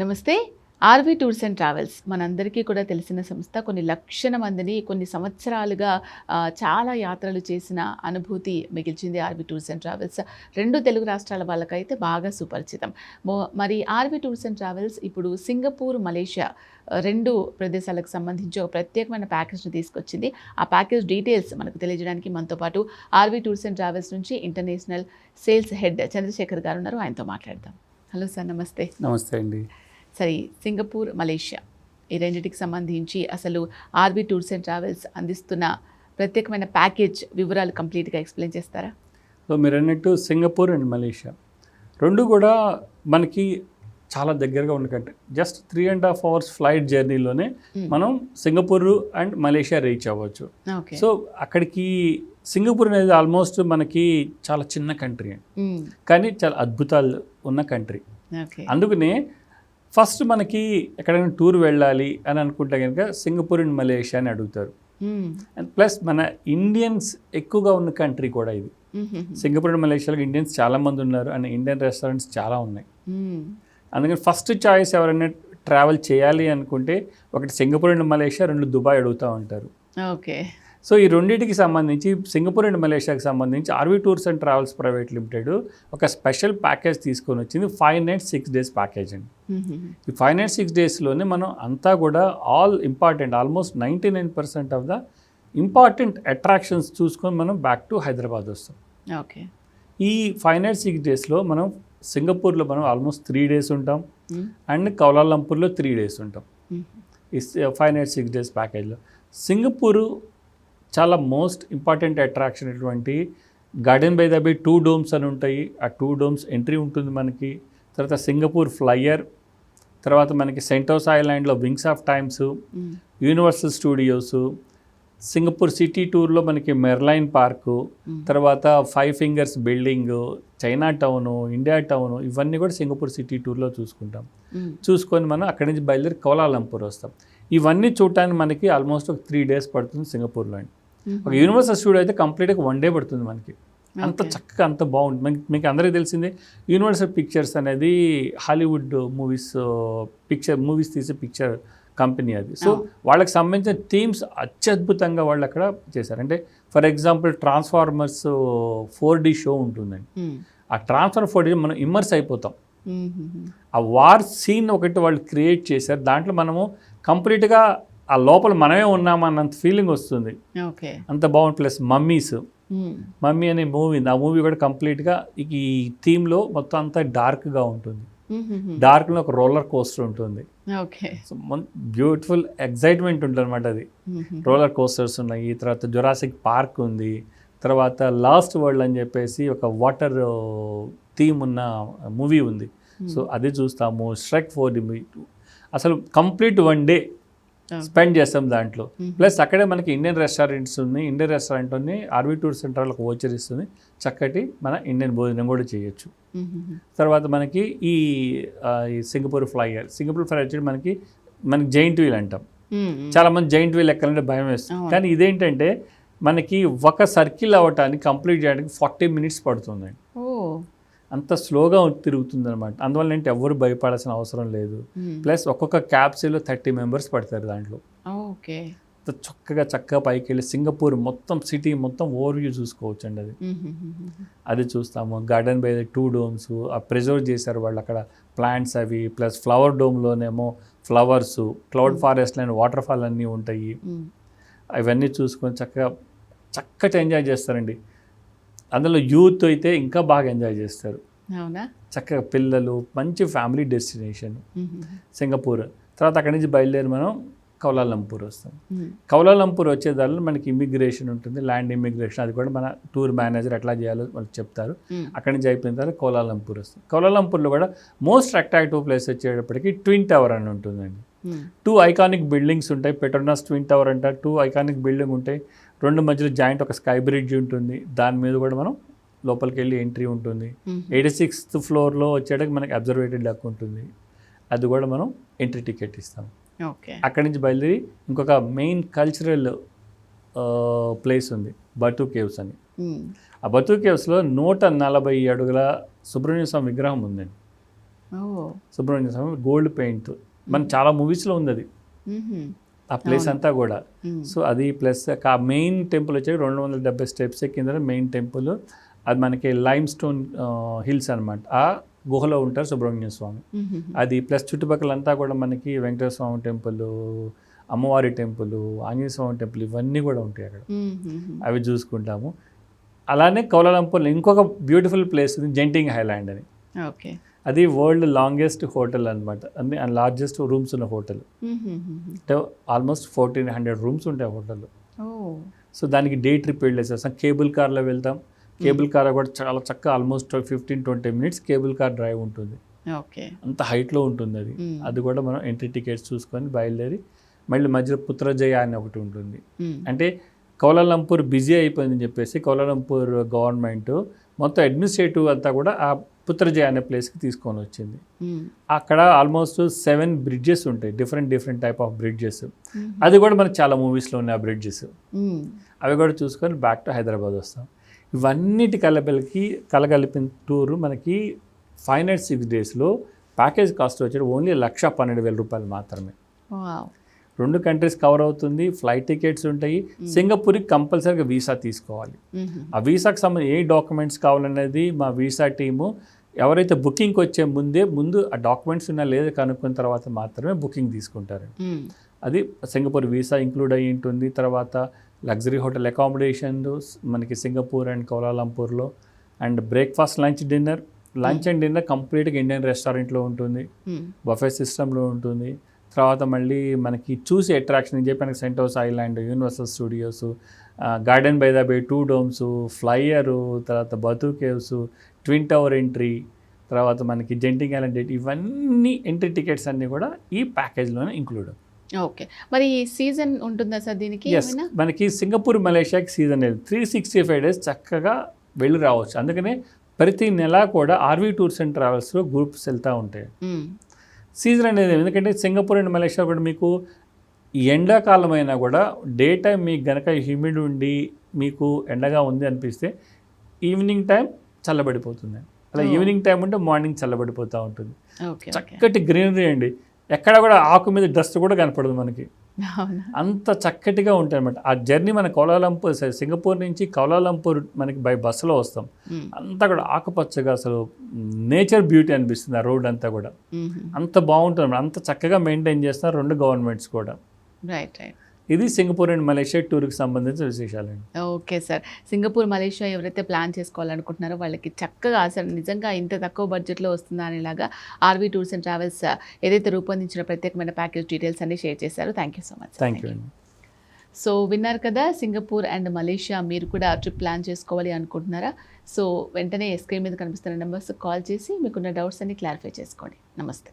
నమస్తే. RV tours and travels మనందరికీ కూడా తెలిసిన సంస్థ. కొన్ని లక్షల మందిని కొన్ని సంవత్సరాలుగా చాలా యాత్రలు చేసిన అనుభూతి మిగిల్చింది RV tours and travels. 2 Telugu రాష్ట్రాల వాళ్ళకైతే బాగా సుపరిచితం. మరి ఆర్‌వి టూర్స్ అండ్ ట్రావెల్స్ ఇప్పుడు సింగపూర్, మలేషియా 2 ప్రదేశాలకు సంబంధించి ఒక ప్రత్యేకమైన ప్యాకేజ్‌ని తీసుకొచ్చింది. ఆ ప్యాకేజ్ డీటెయిల్స్ మనకు తెలియజేయడానికి మనతో పాటు ఆర్‌వి టూర్స్ అండ్ ట్రావెల్స్ నుంచి ఇంటర్నేషనల్ సేల్స్ హెడ్ చంద్రశేఖర్ గారు ఉన్నారు. ఆయనతో మాట్లాడదాం. హలో సార్, నమస్తే. నమస్తే అండి. సరే, సింగపూర్, మలేషియా ఈ రెండింటికి సంబంధించి అసలు ఆర్‌వి టూర్స్ అండ్ ట్రావెల్స్ అందిస్తున్న ప్రత్యేకమైన ప్యాకేజ్ వివరాలు కంప్లీట్గా ఎక్స్ప్లెయిన్ చేస్తారా? సో మీరు అన్నట్టు సింగపూర్ అండ్ మలేషియా 2 కూడా మనకి చాలా దగ్గరగా ఉన్న కంట్రీ. జస్ట్ 3.5 అవర్స్ ఫ్లైట్ జర్నీలోనే మనం సింగపూర్ అండ్ మలేషియా రీచ్ అవ్వచ్చు. సో అక్కడికి సింగపూర్ అనేది ఆల్మోస్ట్ మనకి చాలా చిన్న కంట్రీ కానీ చాలా అద్భుతాలు ఉన్న కంట్రీ. అందుకనే ఫస్ట్ మనకి ఎక్కడైనా టూర్ వెళ్ళాలి అని అనుకుంటే కనుక సింగపూర్ అండ్ మలేషియా అని అడుగుతారు. అండ్ ప్లస్ మన ఇండియన్స్ ఎక్కువగా ఉన్న కంట్రీ కూడా ఇది. సింగపూర్ అండ్ మలేషియాలో ఇండియన్స్ చాలామంది ఉన్నారు అండ్ ఇండియన్ రెస్టారెంట్స్ చాలా ఉన్నాయి. అందుకని ఫస్ట్ చాయిస్ ఎవరైనా ట్రావెల్ చేయాలి అనుకుంటే ఒకటి సింగపూర్ అండ్ మలేషియా, 2 దుబాయ్ అడుగుతూ ఉంటారు. ఓకే. సో ఈ రెండింటికి సంబంధించి సింగపూర్ అండ్ మలేషియాకి సంబంధించి RV tours and travels private limited ఒక స్పెషల్ ప్యాకేజ్ తీసుకొని వచ్చింది. 5 nights 6 days ప్యాకేజ్ అండి. ఈ 5 nights 6 daysలోనే మనం అంతా కూడా almost 99% of the important attractions చూసుకొని మనం బ్యాక్ టు హైదరాబాద్ వస్తాం. ఓకే. ఈ 5 nights 6 daysలో మనం సింగపూర్లో మనం ఆల్మోస్ట్ 3 days ఉంటాం అండ్ కౌలాలంపూర్లో 3 days ఉంటాం. ఈ 5 nights 6 days ప్యాకేజ్లో సింగపూరు చాలా మోస్ట్ ఇంపార్టెంట్ అట్రాక్షన్ అటువంటి garden by the bay 2 domes అని ఉంటాయి. ఆ 2 domes ఎంట్రీ ఉంటుంది మనకి. తర్వాత సింగపూర్ ఫ్లైయర్, తర్వాత మనకి సెంటోసా ఐలాండ్లో Wings of Times, Universal Studios, Singapore city టూర్లో మనకి మెర్లైన్ పార్కు, తర్వాత 5 fingers building, China town, India town, ఇవన్నీ కూడా సింగపూర్ సిటీ టూర్లో చూసుకొని మనం అక్కడి నుంచి బయలుదేరి కౌలాలంపూర్ వస్తాం. ఇవన్నీ చూడటానికి మనకి ఆల్మోస్ట్ ఒక 3 days పడుతుంది సింగపూర్లో. ఒక యూనివర్సల్ స్టూడియో అయితే కంప్లీట్గా 1 day పడుతుంది మనకి. అంత చక్కగా అంత బాగుంటుంది. మీకు అందరికీ తెలిసిందే యూనివర్సల్ పిక్చర్స్ అనేది హాలీవుడ్ మూవీస్ తీసే పిక్చర్ కంపెనీ అది. సో వాళ్ళకి సంబంధించిన థీమ్స్ అత్యద్భుతంగా వాళ్ళు అక్కడ చేశారు. అంటే for example transformers 4D show ఉంటుందండి. ఆ ట్రాన్స్ఫార్మర్ 4D మనం ఇమ్మర్స్ అయిపోతాం. ఆ వార్ సీన్ ఒకటి వాళ్ళు క్రియేట్ చేశారు. దాంట్లో మనము కంప్లీట్గా ఆ లోపల మనమే ఉన్నామన్నంత ఫీలింగ్ వస్తుంది. అంత బాగుంది. ప్లస్ మమ్మీ అనే మూవీ, ఆ మూవీ కూడా కంప్లీట్గా ఈ థీమ్లో మొత్తం అంతా డార్క్గా ఉంటుంది. డార్క్లో ఒక రోలర్ కోస్టర్ ఉంటుంది. బ్యూటిఫుల్ ఎగ్జైట్మెంట్ ఉంటుంది అనమాట. అది రోలర్ కోస్టర్స్ ఉన్నాయి. తర్వాత జురాసిక్ పార్క్ ఉంది. తర్వాత లాస్ట్ వరల్డ్ అని చెప్పేసి ఒక వాటర్ థీమ్ ఉన్న మూవీ ఉంది. సో అది చూస్తాము. స్ట్రెక్ 4D అసలు కంప్లీట్ 1 day స్పెండ్ చేస్తాం దాంట్లో. ప్లస్ అక్కడే మనకి ఇండియన్ రెస్టారెంట్స్ ఉన్నాయి. ఇండియన్ రెస్టారెంట్ ఉంది. ఆర్‌వి టూర్స్ సెంటర్లకు వోచర్ ఇస్తుంది. చక్కటి మన ఇండియన్ భోజనం కూడా చేయొచ్చు. తర్వాత మనకి ఈ సింగపూర్ ఫ్లైయర్ వచ్చి మనకి జైంట్ వీల్ అంటాం. చాలామంది జైంట్ వీల్ ఎక్కాలంటే భయం వేస్తుంది. కానీ ఇదేంటంటే మనకి ఒక సర్కిల్ అవ్వటానికి కంప్లీట్ చేయడానికి 40 minutes పడుతుంది. అంత స్లోగా తిరుగుతుంది అనమాట. అందువల్ల ఏంటి ఎవరు భయపడాల్సిన అవసరం లేదు. ప్లస్ ఒక్కొక్క క్యాప్సూల్లో 30 members పడతారు దాంట్లో. చక్కగా పైకి వెళ్ళి సింగపూర్ మొత్తం సిటీ మొత్తం ఓవర్వ్యూ చూసుకోవచ్చు అండి. అది చూస్తాము. గార్డెన్ బై 2 domes ఆ ప్రిజర్వ్ చేశారు వాళ్ళు అక్కడ ప్లాంట్స్ అవి. ప్లస్ ఫ్లవర్ డోమ్లోనేమో flowers, cloud forest and water fall అన్నీ ఉంటాయి. అవన్నీ చూసుకొని చక్కటి ఎంజాయ్ చేస్తారండి. అందులో యూత్ అయితే ఇంకా బాగా ఎంజాయ్ చేస్తారు. చక్కగా పిల్లలు, మంచి ఫ్యామిలీ డెస్టినేషన్ సింగపూర్. తర్వాత అక్కడి నుంచి బయలుదేరి మనం కౌలాలంపూర్ వస్తాం. కౌలాలంపూర్ వచ్చేదారిలో మనకి ఇమిగ్రేషన్ ఉంటుంది, ల్యాండ్ ఇమిగ్రేషన్. అది కూడా మన టూర్ మేనేజర్ ఎట్లా చేయాలో వాళ్ళు చెప్తారు. అక్కడి నుంచి అయిపోయిన తర్వాత కౌలాలంపూర్ వస్తాం. కౌలాలంపూర్లో కూడా మోస్ట్ అట్రాక్టివ్ ప్లేస్ వచ్చేటప్పటికి ట్విన్ టవర్ అని ఉంటుందండి. 2 iconic బిల్డింగ్స్ ఉంటాయి. పెట్రోనాస్ ట్విన్ టవర్ అంటారు. 2 iconic బిల్డింగ్ ఉంటాయి. 2 మధ్యలో జాయింట్ ఒక స్కై బ్రిడ్జ్ ఉంటుంది. దాని మీద కూడా మనం లోపలికి వెళ్ళి ఎంట్రీ ఉంటుంది. 86th floorలో వచ్చేటప్పుడు మనకి అబ్జర్వేటరీ డెక్ ఉంటుంది. అది కూడా మనం ఎంట్రీ టికెట్ ఇస్తాం. అక్కడి నుంచి బయలుదేరి ఇంకొక మెయిన్ కల్చరల్ ప్లేస్ ఉంది, బతు కేవ్స్ అని. ఆ బతు కేవ్స్లో 140 అడుగుల సుబ్రహ్మణ్య స్వామి విగ్రహం ఉందండి. ఓ సుబ్రహ్మణ్య స్వామి గోల్డ్ పెయింట్ మన చాలా మూవీస్లో ఉంది అది, ఆ ప్లేస్ అంతా కూడా. సో అది ప్లస్ ఆ మెయిన్ టెంపుల్ వచ్చి 270 స్టెప్స్ కింద మెయిన్ టెంపుల్. అది మనకి లైమ్ స్టోన్ హిల్స్ అనమాట. ఆ గుహలో ఉంటారు సుబ్రహ్మణ్య స్వామి. అది ప్లస్ చుట్టుపక్కలంతా కూడా మనకి వెంకటేశ్వర స్వామి టెంపుల్, అమ్మవారి టెంపుల్, ఆంజనేయ స్వామి టెంపుల్ ఇవన్నీ కూడా ఉంటాయి అక్కడ. అవి చూసుకుంటాము. అలానే కౌలాలంపూర్లో ఇంకొక బ్యూటిఫుల్ ప్లేస్ ఉంది, జెంటింగ్ హైలాండ్ అని. ఓకే. అది వరల్డ్ లాంగెస్ట్ హోటల్ అనమాట, అన్ని లార్జెస్ట్ రూమ్స్ ఉన్న హోటల్. అంటే ఆల్మోస్ట్ 1400 రూమ్స్ ఉంటాయి హోటల్లో. సో దానికి డే ట్రిప్ వెళ్ళేసేస్తాం, కేబుల్ కార్లో వెళ్తాం. కేబుల్ కార్ కూడా చాలా చక్కగా almost 15-20 minutes cable car drive ఉంటుంది. ఓకే. అంత హైట్లో ఉంటుంది అది. అది కూడా మనం ఎంట్రీ టికెట్స్ చూసుకొని బయలుదేరి మళ్ళీ మధ్యలో పుత్రజయ అని ఒకటి ఉంటుంది. అంటే కౌలాలంపూర్ బిజీ అయిపోయిందని చెప్పేసి కౌలాలంపూర్ గవర్నమెంట్ మొత్తం అడ్మినిస్ట్రేటివ్ అంతా కూడా ఆ పుత్రజయ అనే ప్లేస్కి తీసుకొని వచ్చింది. అక్కడ ఆల్మోస్ట్ 7 బ్రిడ్జెస్ ఉంటాయి, డిఫరెంట్ టైప్ ఆఫ్ బ్రిడ్జెస్. అది కూడా మనకు చాలా మూవీస్లో ఉన్నాయి ఆ బ్రిడ్జెస్. అవి కూడా చూసుకొని బ్యాక్ టు హైదరాబాద్ వస్తాం. ఇవన్నిటి కలగలిపిన టూరు మనకి 5 nights 6 daysలో ప్యాకేజ్ కాస్ట్ వచ్చేది ఓన్లీ 1,12,000 రూపాయలు మాత్రమే. 2 కంట్రీస్ కవర్ అవుతుంది, ఫ్లైట్ టికెట్స్ ఉంటాయి. సింగపూర్కి కంపల్సరీగా వీసా తీసుకోవాలి. ఆ వీసాకి సంబంధించి ఏ డాక్యుమెంట్స్ కావాలనేది మా వీసా టీము ఎవరైతే బుకింగ్కి వచ్చే ముందు ఆ డాక్యుమెంట్స్ ఉన్నా లేదా కనుక్కున్న తర్వాత మాత్రమే బుకింగ్ తీసుకుంటారు. అది సింగపూర్ వీసా ఇంక్లూడ్ అయ్యి ఉంటుంది. తర్వాత లగ్జరీ హోటల్ అకామిడేషన్ మనకి సింగపూర్ అండ్ కౌలాలంపూర్లో. And breakfast lunch and dinner కంప్లీట్గా ఇండియన్ రెస్టారెంట్లో ఉంటుంది, బఫే సిస్టంలో ఉంటుంది. తర్వాత మళ్ళీ మనకి చూసి అట్రాక్షన్ చెప్పాను, Sentosa island, universal studios, garden by the bay, 2 domes, flyer, తర్వాత Batu caves, twin tower entry, తర్వాత మనకి జెంటింగ్ ఐలాండ్, ఇవన్నీ ఎంట్రీ టికెట్స్ అన్నీ కూడా ఈ ప్యాకేజ్లోనే ఇంక్లూడ్. ఓకే. మరి సీజన్ ఉంటుందా సార్ దీనికి? మనకి సింగపూర్ మలేషియాకి సీజన్ లేదు, 365 days చక్కగా వెళ్ళి రావచ్చు. అందుకనే ప్రతి నెల కూడా ఆర్వీ టూర్స్ అండ్ ట్రావెల్స్లో గ్రూప్స్ వెళ్తూ ఉంటాయి. సీజన్ అనేది ఎందుకంటే సింగపూర్ అండ్ మలేషియా కూడా మీకు ఎండాకాలం అయినా కూడా డే టైం మీకు గనక హ్యూమిడ్ ఉండి మీకు ఎండగా ఉంది అనిపిస్తే ఈవినింగ్ టైం చల్లబడిపోతుంది. అలా ఈవినింగ్ టైం ఉంటే మార్నింగ్ చల్లబడిపోతూ ఉంటుంది. చక్కటి గ్రీనరీ అండి, ఎక్కడ కూడా ఆకు మీద డస్ట్ కూడా కనపడదు మనకి, అంత చక్కటిగా ఉంటాయి అన్నమాట. ఆ జర్నీ మన కౌలాలంపూర్ సింగపూర్ నుంచి కౌలాలంపూర్ మనకి బై బస్సులో వస్తాం, అంతా కూడా ఆకుపచ్చగా అసలు నేచర్ బ్యూటీ అనిపిస్తుంది. ఆ రోడ్ అంతా కూడా అంత బాగుంటుంది అన్నమాట. అంత చక్కగా మెయింటైన్ చేస్తున్నారు 2 గవర్నమెంట్స్ కూడా. రైట్. ఇది సింగపూర్ అండ్ మలేషియా టూర్కి సంబంధించిన విశేషాలండి. Okay sir. సింగపూర్ మలేషియా ఎవరైతే ప్లాన్ చేసుకోవాలనుకుంటున్నారో వాళ్ళకి చక్కగా అసలు నిజంగా ఇంత తక్కువ బడ్జెట్లో వస్తుందా అనేలాగా ఆర్వీ టూర్స్ అండ్ ట్రావెల్స్ ఏదైతే రూపొందించిన ప్రత్యేకమైన ప్యాకేజ్ డీటెయిల్స్ అన్ని షేర్ చేశారు. Thank you so much. Thank you అండి. సో విన్నారు కదా, సింగపూర్ అండ్ మలేషియా మీరు కూడా ట్రిప్ ప్లాన్ చేసుకోవాలి అనుకుంటున్నారా? సో వెంటనే స్క్రీన్ మీద కనిపిస్తున్న నెంబర్స్ కాల్ చేసి మీకున్న డౌట్స్ అన్ని క్లారిఫై చేసుకోండి. నమస్తే.